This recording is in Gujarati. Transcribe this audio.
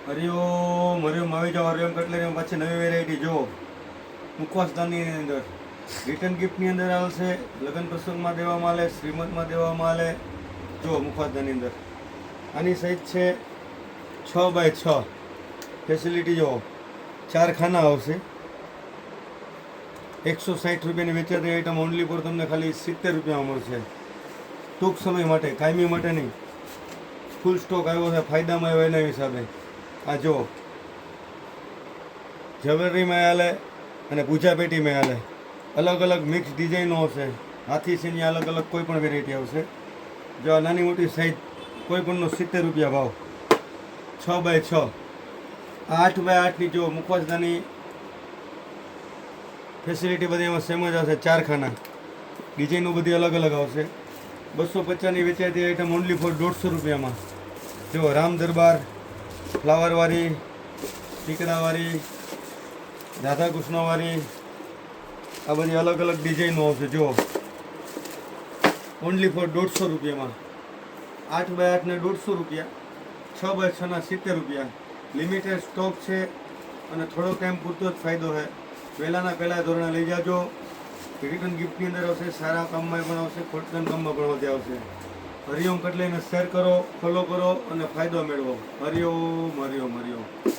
હરિઓમ હરિઓમ આવી જાઓ. હરિઓમ કટલેરી પાછી નવી વેરાયટી જો મુખવાસદાનની અંદર રિટર્ન ગિફ્ટની અંદર આવશે. લગ્ન પ્રસંગમાં દેવામાં આવે, શ્રીમંતમાં દેવામાં આવે. જો મુખવાસદાનની અંદર આની સાઈઝ છે 6x6. ફેસિલિટી જો 4 ખાના આવશે. 160 રૂપિયાની વેચાતી આઈટમ ઓનલી પર તમને ખાલી 70 રૂપિયામાં મળશે. ટૂંક સમય માટે, કાયમી માટે નહીં. ફૂલ સ્ટોક આવ્યો છે, ફાયદામાં આવ્યો એના હિસાબે. આ જો જ્વેલરીમાં હાલે અને પૂજા પેટીમાં હાલે. અલગ અલગ મિક્સ ડિઝાઇનો હશે. હાથી છે અલગ અલગ કોઈ પણ વેરાયટી આવશે. જો આ નાની મોટી સાઈઝ કોઈ પણનો 70 રૂપિયા ભાવ. 6x6. 8x8ની જો મુખવાસદાની ફેસિલિટી બધી એમાં સેમ જ આવશે. 4 ખાના. ડિઝાઇનો બધી અલગ અલગ આવશે. 250ની વેચાતી આઈટમ ઓનલી ફોર 150 રૂપિયામાં. જો રામ દરબાર, ફ્લાવરવાળી, ટીકડાવાળી, રાધાકૃષ્ણવાળી, આ બધી અલગ અલગ ડિઝાઇનો આવશે. જો ઓનલી ફોર 150 રૂપિયામાં. 8x8ને 150 રૂપિયા, 6x6ના 70 રૂપિયા. લિમિટેડ સ્ટોક છે અને થોડો ટાઈમ પૂરતો જ ફાયદો છે. પહેલાંના પહેલાં ધોરણે લઈ જાજો. રિટર્ન ગિફ્ટની અંદર આવશે, સારા કામમાં પણ આવશે, ખોટના કામમાં પણ વધે આવશે. હરિઓમ કટલેરીને શેર કરો, ફોલો કરો અને ફાયદો મેળવો. હરિઓમ હરિઓમ હરિઓમ.